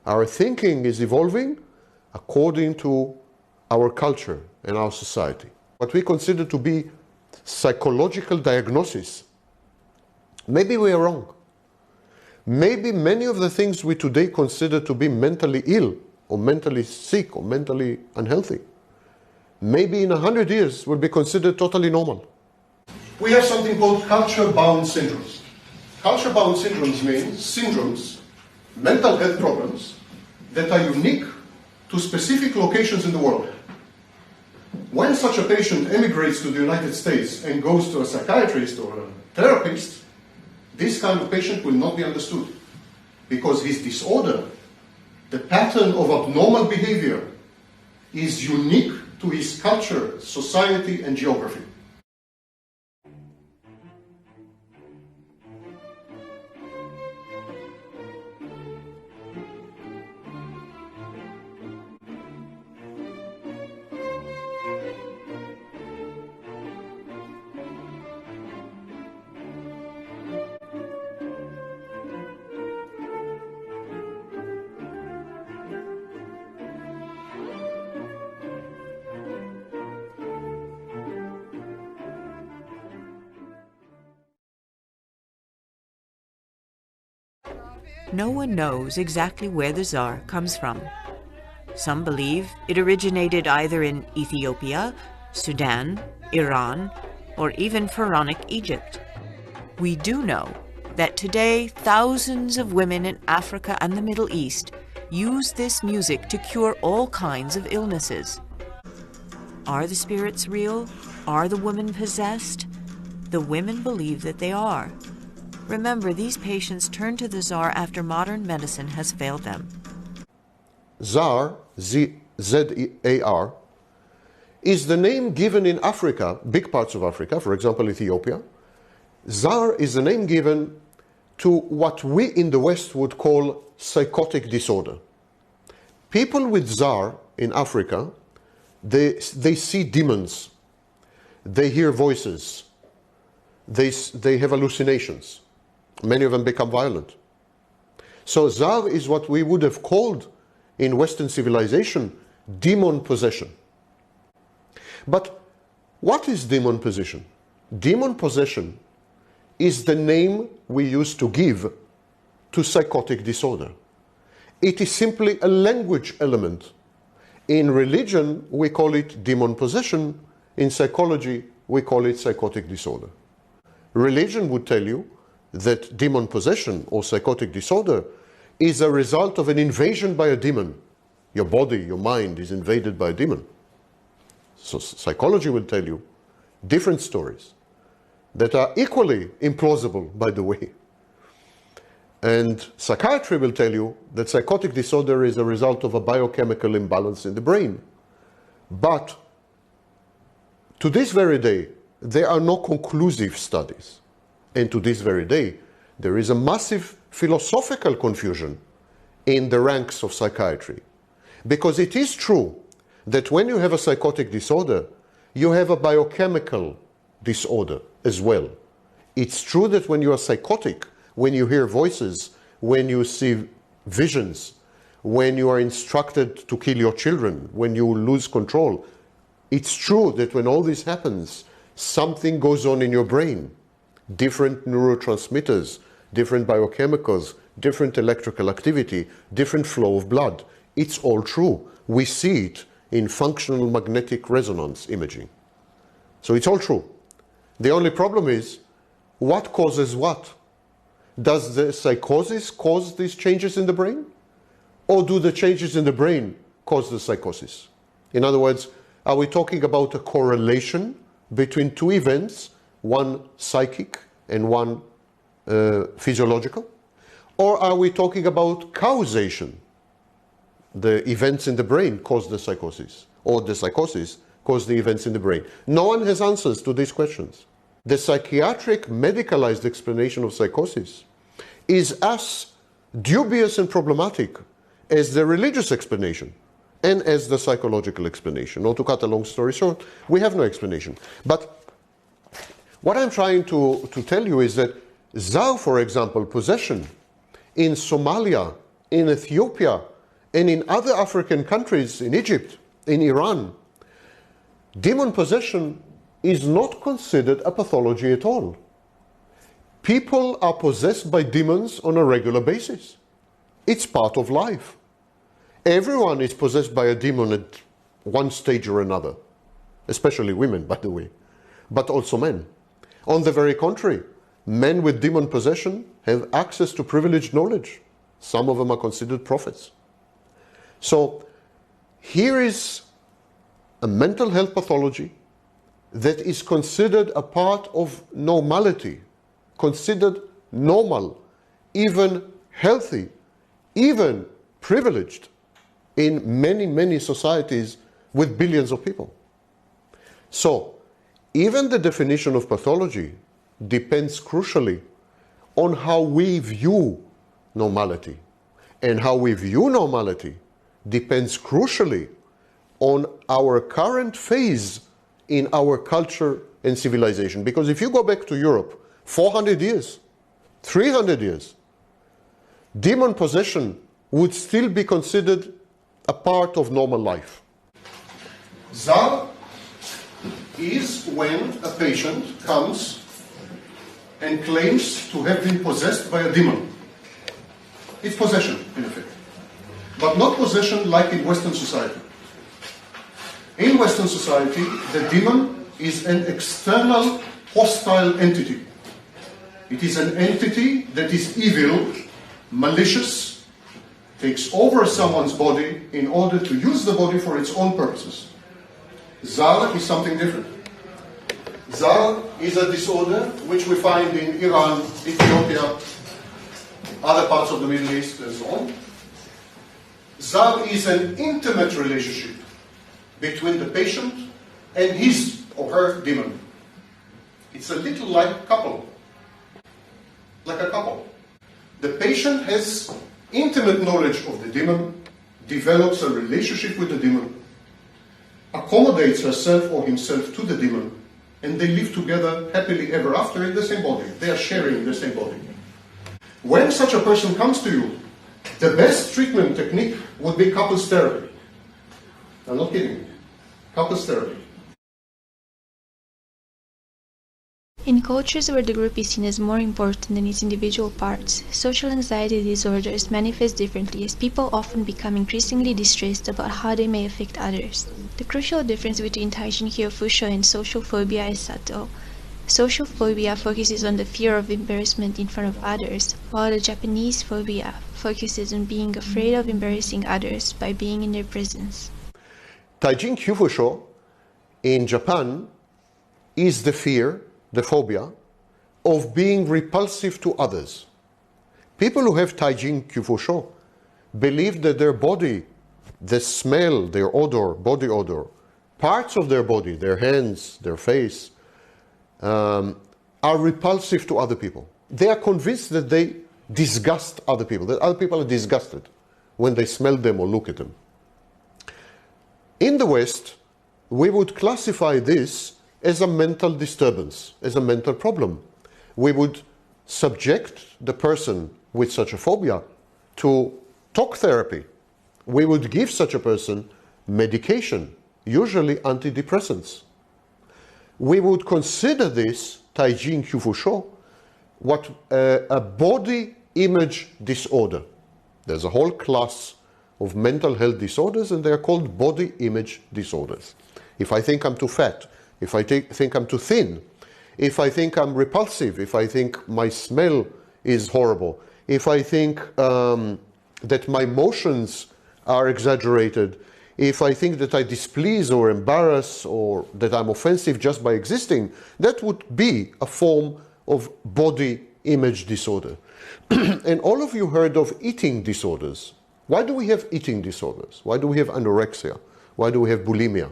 Our thinking is evolving according to our culture and our society. What we consider to be psychological diagnosis, maybe we are wrong. Maybe many of the things we today consider to be mentally ill or mentally sick or mentally unhealthy, maybe in 100 years will be considered totally normal. We have something called culture-bound syndromes. Culture-bound syndromes means syndromes, mental health problems that are unique to specific locations in the world. When such a patient emigrates to the United States and goes to a psychiatrist or a therapist, this kind of patient will not be understood because his disorder, the pattern of abnormal behavior, is unique to his culture, society, and geography. No one knows exactly where the Tsar comes from. Some believe it originated either in Ethiopia, Sudan, Iran, or even Pharaonic Egypt. We do know that today thousands of women in Africa and the Middle East use this music to cure all kinds of illnesses. Are the spirits real? Are the women possessed? The women believe that they are. Remember, these patients turn to the Tsar after modern medicine has failed them. Tsar, Z-A-R, is the name given in Africa, big parts of Africa, for example, Ethiopia. Tsar is the name given to what we in the West would call psychotic disorder. People with Tsar in Africa, they see demons, they hear voices, they have hallucinations. Many of them become violent. So Tsar is what we would have called in Western civilization demon possession. But what is demon possession? Demon possession is the name we used to give to psychotic disorder. It is simply a language element. In religion, we call it demon possession. In psychology, we call it psychotic disorder. Religion would tell you that demon possession or psychotic disorder is a result of an invasion by a demon. Your body, your mind is invaded by a demon. So psychology will tell you different stories that are equally implausible, by the way. And psychiatry will tell you that psychotic disorder is a result of a biochemical imbalance in the brain. But to this very day, there are no conclusive studies. And to this very day, there is a massive philosophical confusion in the ranks of psychiatry. Because it is true that when you have a psychotic disorder, you have a biochemical disorder as well. It's true that when you are psychotic, when you hear voices, when you see visions, when you are instructed to kill your children, when you lose control, it's true that when all this happens, something goes on in your brain. Different neurotransmitters, different biochemicals, different electrical activity, different flow of blood. It's all true. We see it in functional magnetic resonance imaging. So it's all true. The only problem is, what causes what? Does the psychosis cause these changes in the brain? Or do the changes in the brain cause the psychosis? In other words, are we talking about a correlation between two events, one psychic and one physiological? Or are we talking about causation? The events in the brain cause the psychosis, or the psychosis cause the events in the brain. No one has answers to these questions. The psychiatric medicalized explanation of psychosis is as dubious and problematic as the religious explanation and as the psychological explanation. Not to cut a long story short, we have no explanation. But what I'm trying to tell you is that Tsar, for example, possession in Somalia, in Ethiopia, and in other African countries, in Egypt, in Iran, demon possession is not considered a pathology at all. People are possessed by demons on a regular basis. It's part of life. Everyone is possessed by a demon at one stage or another, especially women, by the way, but also men. On the very contrary, men with demon possession have access to privileged knowledge. Some of them are considered prophets. So here is a mental health pathology that is considered a part of normality, considered normal, even healthy, even privileged in many, many societies with billions of people. So even the definition of pathology depends crucially on how we view normality. And how we view normality depends crucially on our current phase in our culture and civilization. Because if you go back to Europe, 400 years, 300 years, demon possession would still be considered a part of normal life. Zar is when a patient comes and claims to have been possessed by a demon. It's possession, in effect. But not possession like in Western society. In Western society, the demon is an external, hostile entity. It is an entity that is evil, malicious, takes over someone's body in order to use the body for its own purposes. Zar is something different. Zar is a disorder which we find in Iran, Ethiopia, other parts of the Middle East, and so on. Zar is an intimate relationship between the patient and his or her demon. It's a little like a couple. Like a couple. The patient has intimate knowledge of the demon, develops a relationship with the demon, accommodates herself or himself to the demon, and they live together happily ever after in the same body. They are sharing the same body. When such a person comes to you, the best treatment technique would be couples therapy. I'm not kidding. Couples therapy. In cultures where the group is seen as more important than its individual parts, social anxiety disorders manifest differently as people often become increasingly distressed about how they may affect others. The crucial difference between Taijin Kyofusho and social phobia is subtle. Social phobia focuses on the fear of embarrassment in front of others, while the Japanese phobia focuses on being afraid of embarrassing others by being in their presence. Taijin Kyofusho in Japan is the fear, the phobia, of being repulsive to others. People who have Taijin Kyofusho believe that their body, the smell, their odor, body odor, parts of their body, their hands, their face, are repulsive to other people. They are convinced that they disgust other people, that other people are disgusted when they smell them or look at them. In the West, we would classify this as a mental disturbance, as a mental problem. We would subject the person with such a phobia to talk therapy. We would give such a person medication, usually antidepressants. We would consider this, Taijin Kyofusho, what a body image disorder. There's a whole class of mental health disorders, and they are called body image disorders. If I think I'm too fat, if I think I'm too thin, if I think I'm repulsive, if I think my smell is horrible, if I think that my emotions are exaggerated, if I think that I displease or embarrass or that I'm offensive just by existing, that would be a form of body image disorder. And all of you heard of eating disorders. Why do we have eating disorders? Why do we have anorexia? Why do we have bulimia?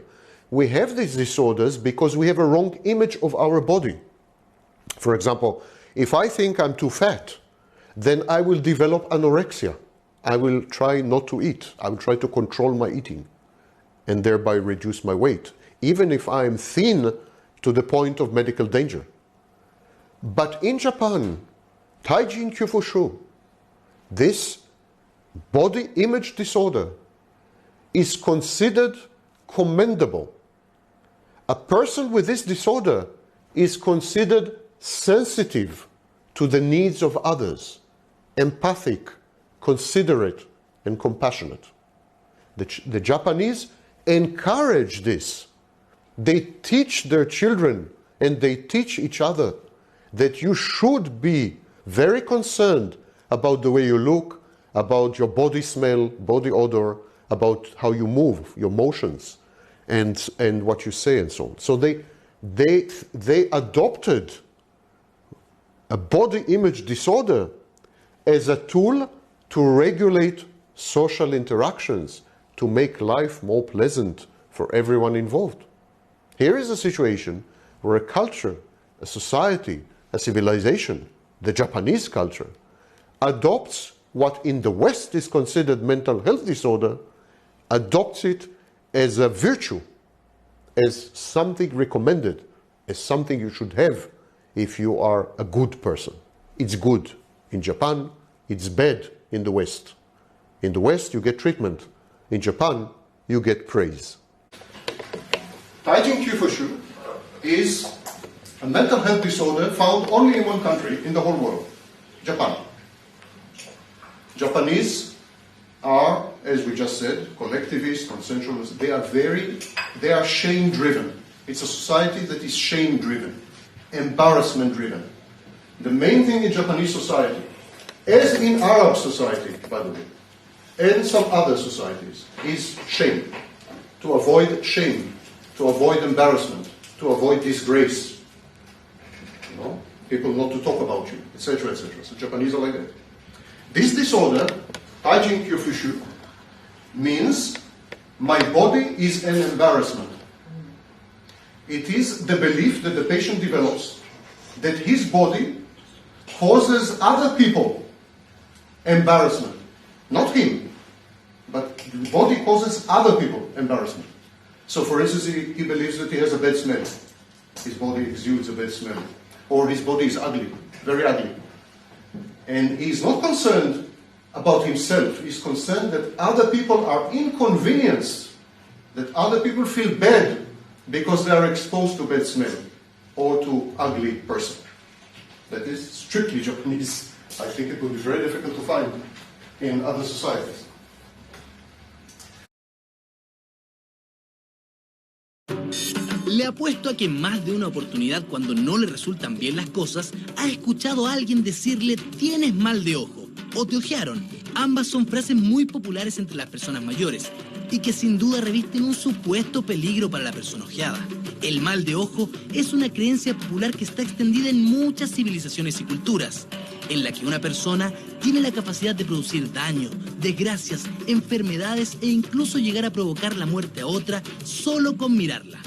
We have these disorders because we have a wrong image of our body. For example, if I think I'm too fat, then I will develop anorexia. I will try not to eat. I will try to control my eating and thereby reduce my weight, even if I am thin to the point of medical danger. But in Japan, Taijin Kyofusho, this body image disorder is considered commendable. A person with this disorder is considered sensitive to the needs of others, empathic, considerate, and compassionate. The Japanese encourage this. They teach their children and they teach each other that you should be very concerned about the way you look, about your body smell, body odor, about how you move, your motions, and what you say and so on. So they adopted a body image disorder as a tool to regulate social interactions, to make life more pleasant for everyone involved. Here is a situation where a culture, a society, a civilization, the Japanese culture, adopts what in the West is considered mental health disorder, adopts it as a virtue, as something recommended, as something you should have if you are a good person. It's good in Japan, it's bad in the West. In the West, you get treatment. In Japan, you get praise. Taijin Kyofusho is a mental health disorder found only in one country in the whole world, Japan. Japanese are, as we just said, collectivist, consensualist. They are shame-driven. It's a society that is shame-driven, embarrassment-driven. The main thing in Japanese society, as in Arab society, by the way, and some other societies, is shame. To avoid shame, to avoid embarrassment, to avoid disgrace. You know, people not to talk about you, etc., etc. So Japanese are like that. This disorder, Taijin Kyofusho, means my body is an embarrassment. It is the belief that the patient develops that his body causes other people embarrassment. Not him, but the body causes other people embarrassment. So for instance, he believes that he has a bad smell. His body exudes a bad smell. Or his body is ugly, very ugly. And he's not concerned about himself. He's concerned that other people are inconvenienced, that other people feel bad because they are exposed to bad smell or to ugly person. That is strictly Japanese. I think it would be very difficult to find in other societies. Le apuesto a que en más de una oportunidad, cuando no le resultan bien las cosas, ha escuchado a alguien decirle «tienes mal de ojo» o «te ojearon». Ambas son frases muy populares entre las personas mayores y que sin duda revisten un supuesto peligro para la persona ojeada. El mal de ojo es una creencia popular que está extendida en muchas civilizaciones y culturas, en la que una persona tiene la capacidad de producir daño, desgracias, enfermedades e incluso llegar a provocar la muerte a otra solo con mirarla.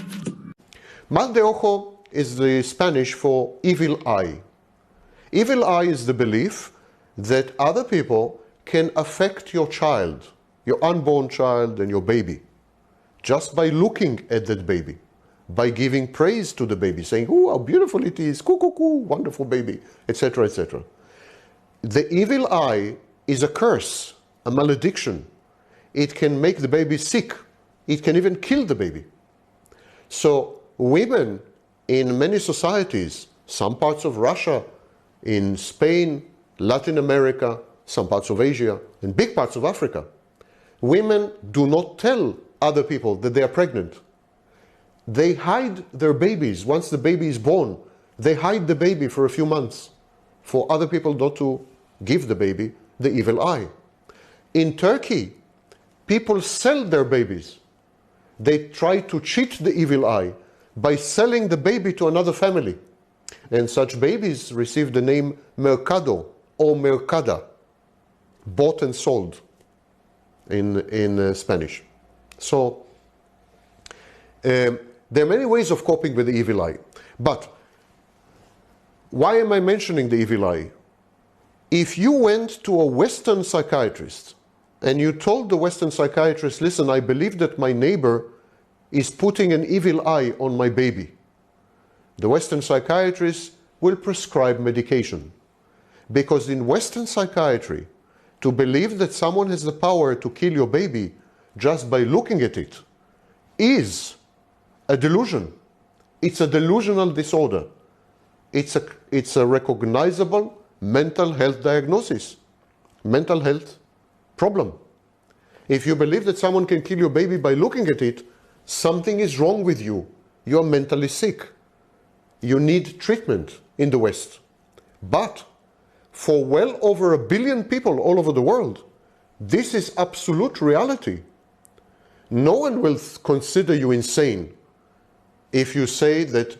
Mal de ojo is the Spanish for evil eye. Evil eye is the belief that other people can affect your child, your unborn child and your baby, just by looking at that baby, by giving praise to the baby, saying, oh, how beautiful it is, coo, coo, coo, wonderful baby, etc., etc. The evil eye is a curse, a malediction. It can make the baby sick. It can even kill the baby. So women in many societies, some parts of Russia, in Spain, Latin America, some parts of Asia, and big parts of Africa, women do not tell other people that they are pregnant. They hide their babies. Once the baby is born, they hide the baby for a few months for other people not to give the baby the evil eye. In Turkey, people sell their babies. They try to cheat the evil eye by selling the baby to another family. And such babies receive the name mercado or mercada, bought and sold in Spanish. So there are many ways of coping with the evil eye. But why am I mentioning the evil eye? If you went to a Western psychiatrist and you told the Western psychiatrist, listen, I believe that my neighbor is putting an evil eye on my baby, the Western psychiatrist will prescribe medication. Because in Western psychiatry, to believe that someone has the power to kill your baby just by looking at it is a delusion. It's a delusional disorder. It's a recognizable mental health diagnosis, mental health problem. If you believe that someone can kill your baby by looking at it, something is wrong with you. You are mentally sick. You need treatment in the West. But for well over 1 billion people all over the world, this is absolute reality. No one will consider you insane if you say that,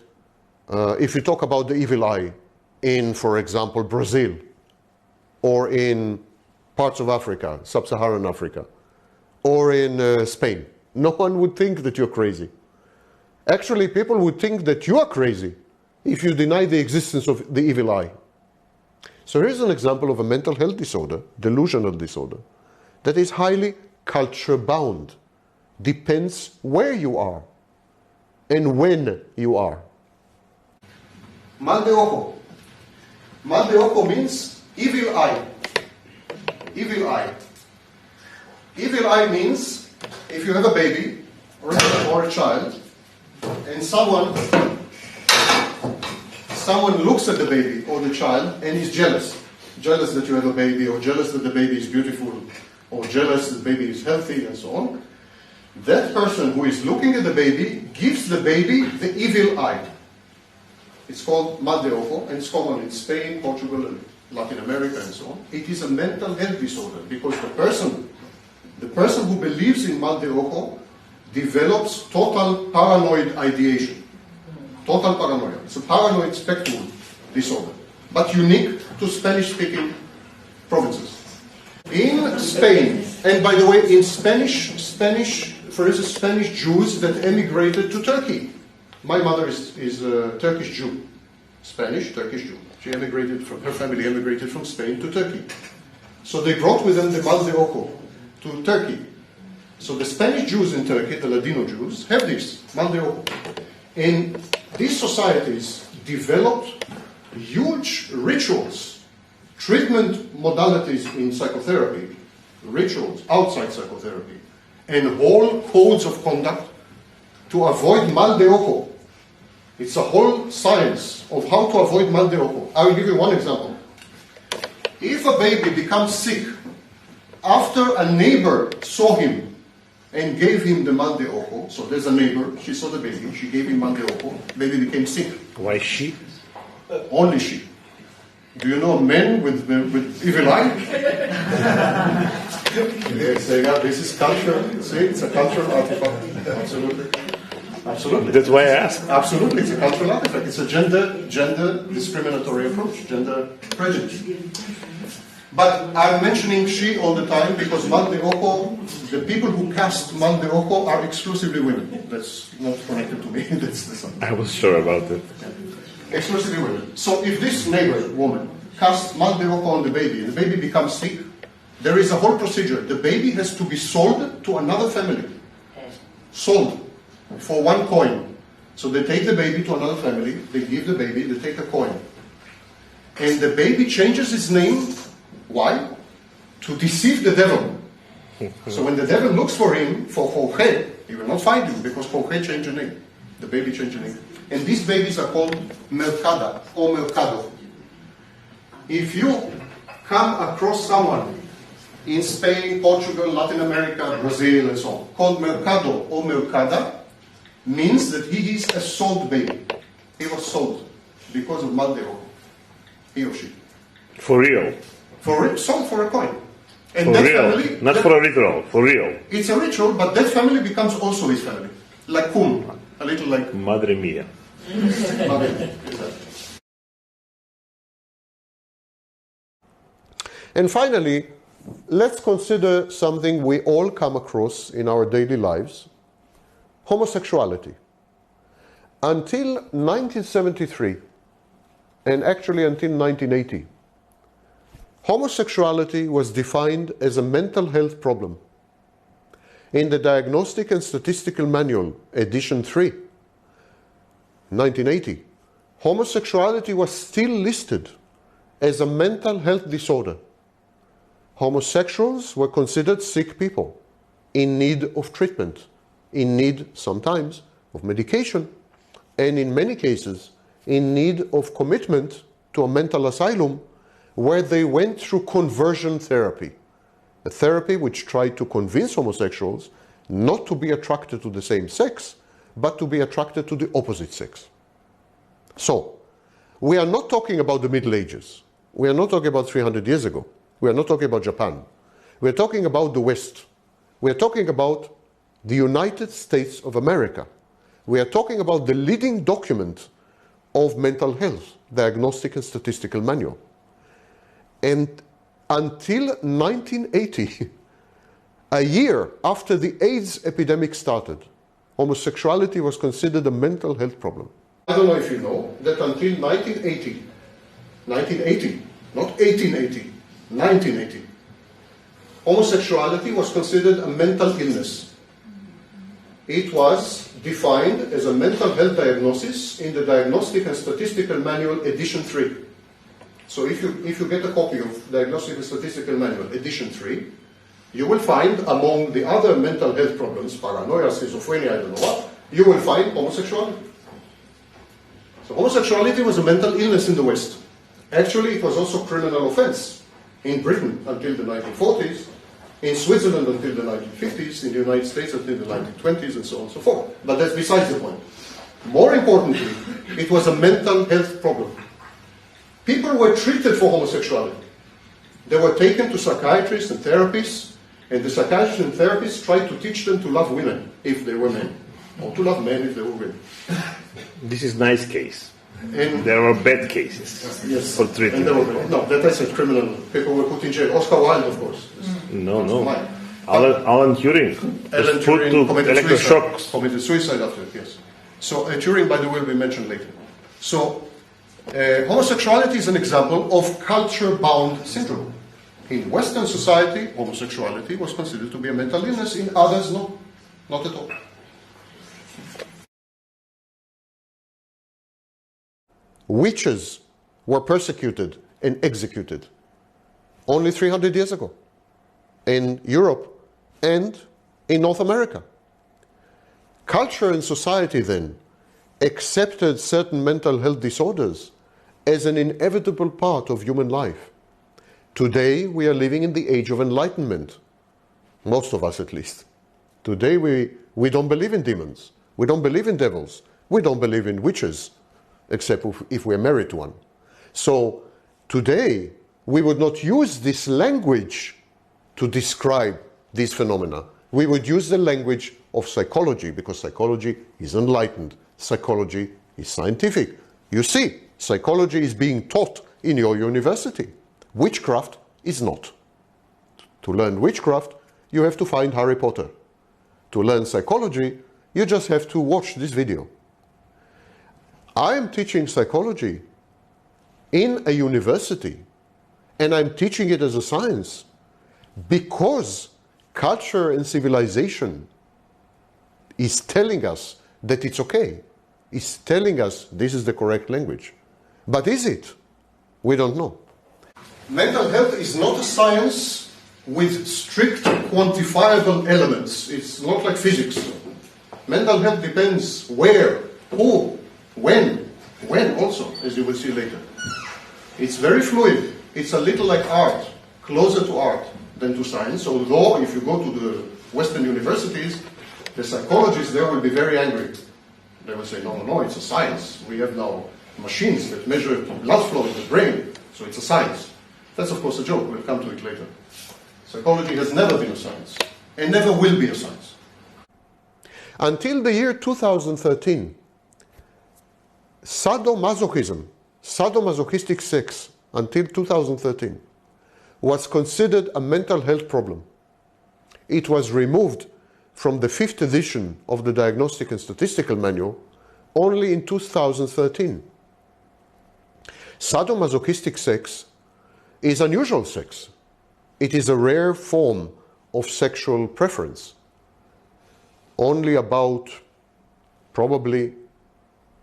if you talk about the evil eye in, for example, Brazil, or in parts of Africa, sub-Saharan Africa, or in Spain. No one would think that you're crazy. Actually, people would think that you are crazy if you deny the existence of the evil eye. So here's an example of a mental health disorder, delusional disorder, that is highly culture-bound. Depends where you are and when you are. Mal de ojo. Mal de ojo means evil eye. Evil eye. Evil eye means if you have a baby or a child and someone looks at the baby or the child and is jealous. Jealous that you have a baby, or jealous that the baby is beautiful, or jealous that the baby is healthy, and so on. That person who is looking at the baby gives the baby the evil eye. It's called mal de ojo, and it's common in Spain, Portugal, and Latin America, and so on. It is a mental health disorder because the person who believes in mal de ojo develops total paranoid ideation. Total paranoia. It's a paranoid spectrum disorder, but unique to Spanish-speaking provinces. In Spain, and by the way, in Spanish, for instance, Spanish Jews that emigrated to Turkey. My mother is a Turkish Jew, Spanish Turkish Jew. Her family emigrated from Spain to Turkey. So they brought with them the mal de ojo to Turkey. So the Spanish Jews in Turkey, the Ladino Jews, have this, mal de ojo. And these societies developed huge rituals, treatment modalities in psychotherapy, rituals outside psychotherapy, and whole codes of conduct to avoid mal de ojo. It's a whole science of how to avoid mal de ojo. I will give you one example. If a baby becomes sick after a neighbor saw him and gave him the mal de ojo, so there's a neighbor, she saw the baby, she gave him mal de ojo, baby became sick. Why she? Only she. Do you know men with evil eye? Yes, this is culture. See, it's a cultural artifact. Absolutely. Absolutely. That's why I asked. Absolutely, it's a cultural artifact. It's a gender discriminatory approach, gender prejudice. But I'm mentioning she all the time because mal de ojo, the people who cast mal de ojo are exclusively women. That's not connected to me. I was sure about it. Yeah. Exclusively women. So if this neighbor woman casts mal de ojo on the baby becomes sick, there is a whole procedure. The baby has to be sold to another family. Sold for 1 coin. So they take the baby to another family, they give the baby, they take a coin. And the baby changes its name. Why? To deceive the devil. So when the devil looks for him, for Jorge, he will not find him because Jorge changed the name. The baby changed the name. And these babies are called mercada or mercado. If you come across someone in Spain, Portugal, Latin America, Brazil, and so on, called mercado or mercada, means that he is a sold baby. He was sold because of mal de ojo. He or she. For real? Sold for a coin. And for that real? Family, not for a ritual, for real. It's a ritual, but that family becomes also his family. Like cum, a little like... Madre mia. And finally, let's consider something we all come across in our daily lives: homosexuality. Until 1973, and actually until 1980, homosexuality was defined as a mental health problem. In the Diagnostic and Statistical Manual, edition 3, 1980, homosexuality was still listed as a mental health disorder. homosexuals were considered sick people in need of treatment, in need sometimes of medication, and in many cases in need of commitment to a mental asylum where they went through conversion therapy, a therapy which tried to convince homosexuals not to be attracted to the same sex, but to be attracted to the opposite sex. So, we are not talking about the Middle Ages. We are not talking about 300 years ago. We are not talking about Japan. We are talking about the West. We are talking about the United States of America. We are talking about the leading document of mental health, Diagnostic and Statistical Manual. And until 1980, a year after the AIDS epidemic started, homosexuality was considered a mental health problem. I don't know if you know that until 1980, not 1880, 1980, homosexuality was considered a mental illness. It was defined as a mental health diagnosis in the Diagnostic and Statistical Manual, edition 3. So if you get a copy of Diagnostic and Statistical Manual, edition 3, you will find among the other mental health problems, paranoia, schizophrenia, I don't know what, you will find homosexuality. So homosexuality was a mental illness in the West. Actually, it was also a criminal offense in Britain until the 1940s, in Switzerland until the 1950s, in the United States until the 1920s, and so on and so forth. But that's besides the point. More importantly, it was a mental health problem. People were treated for homosexuality. They were taken to psychiatrists and therapists, and the psychiatrists and therapists tried to teach them to love women if they were men, or to love men if they were women. This is nice case. And there are bad cases for treatment. No, that's a criminal. People were put in jail. Oscar Wilde, of course. No. Alan Turing was put to electroshocks. Committed suicide after it, yes. So Turing, by the way, will be mentioned later. So homosexuality is an example of culture-bound syndrome. In Western society, homosexuality was considered to be a mental illness. In others, no, not at all. Witches were persecuted and executed only 300 years ago in Europe and in North America. Culture and society then accepted certain mental health disorders as an inevitable part of human life. Today we are living in the age of enlightenment, most of us at least. Today we don't believe in demons, we don't believe in devils, we don't believe in witches, except if we're married to one. So today, we would not use this language to describe these phenomena. We would use the language of psychology, because psychology is enlightened. Psychology is scientific. You see, psychology is being taught in your university. Witchcraft is not. To learn witchcraft, you have to find Harry Potter. To learn psychology, you just have to watch this video. I am teaching psychology in a university, and I'm teaching it as a science because culture and civilization is telling us that it's okay. It's telling us this is the correct language. But is it? We don't know. Mental health is not a science with strict quantifiable elements. It's not like physics. Mental health depends where, who, when also, as you will see later. It's very fluid. It's a little like art, closer to art than to science, although if you go to the Western universities, the psychologists there will be very angry. They will say, no, it's a science. We have now machines that measure blood flow in the brain, so it's a science. That's of course a joke, we'll come to it later. Psychology has never been a science, and never will be a science. Until the year 2013, sadomasochism, sadomasochistic sex, until 2013, was considered a mental health problem. It was removed from the 5th edition of the Diagnostic and Statistical Manual only in 2013. Sadomasochistic sex is unusual sex. It is a rare form of sexual preference. Only about probably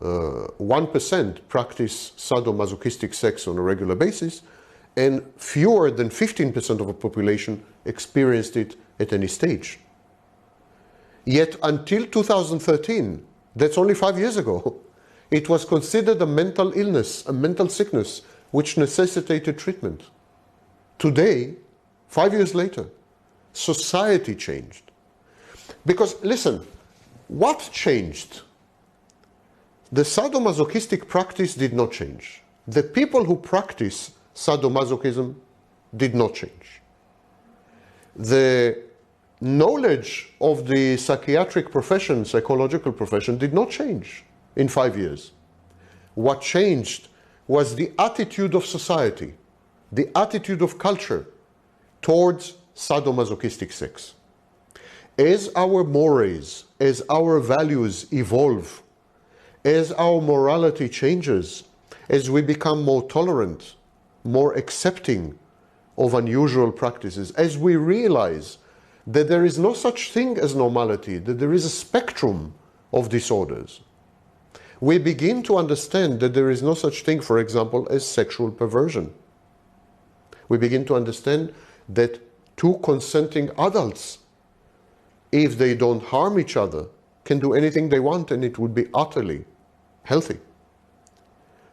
1% practice sadomasochistic sex on a regular basis, and fewer than 15% of the population experienced it at any stage. Yet until 2013, that's only 5 years ago, it was considered a mental illness, a mental sickness, which necessitated treatment. Today, 5 years later, society changed. Because, listen, what changed? The sadomasochistic practice did not change. The people who practice sadomasochism did not change. The knowledge of the psychiatric profession, psychological profession, did not change in 5 years. What changed was the attitude of society, the attitude of culture towards sadomasochistic sex. As our mores, as our values evolve, as our morality changes, as we become more tolerant, more accepting of unusual practices, as we realize that there is no such thing as normality, that there is a spectrum of disorders, we begin to understand that there is no such thing, for example, as sexual perversion. We begin to understand that two consenting adults, if they don't harm each other, can do anything they want and it would be utterly healthy.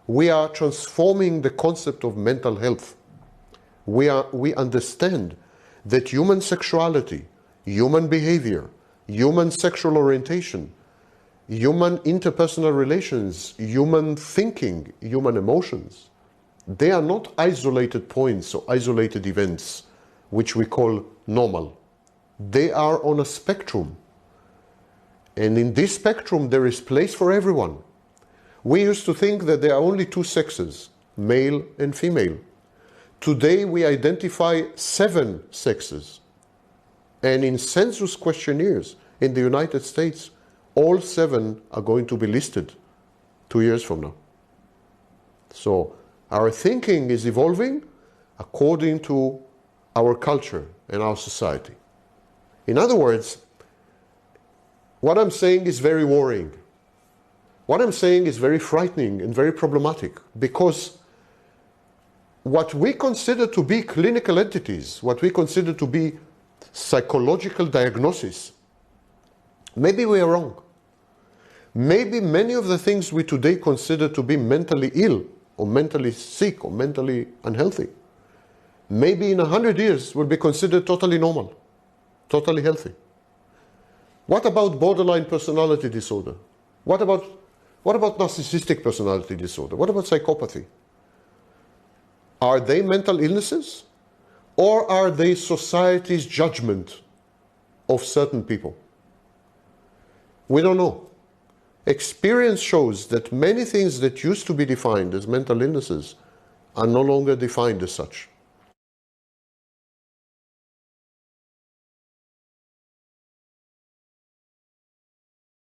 We are transforming the concept of mental health. We understand that human sexuality, human behavior, human sexual orientation, human interpersonal relations, human thinking, human emotions, they are not isolated points or isolated events which we call normal. They are on a spectrum. And in this spectrum, there is place for everyone. We used to think that there are only two sexes, male and female. Today, we identify 7 sexes. And in census questionnaires in the United States, all 7 are going to be listed 2 years from now. So our thinking is evolving according to our culture and our society. In other words, what I'm saying is very worrying. What I'm saying is very frightening and very problematic, because what we consider to be clinical entities, what we consider to be psychological diagnosis, maybe we are wrong. Maybe many of the things we today consider to be mentally ill or mentally sick or mentally unhealthy, maybe in 100 years will be considered totally normal, totally healthy. What about borderline personality disorder? What about narcissistic personality disorder? What about psychopathy? Are they mental illnesses, or are they society's judgment of certain people? We don't know. Experience shows that many things that used to be defined as mental illnesses are no longer defined as such.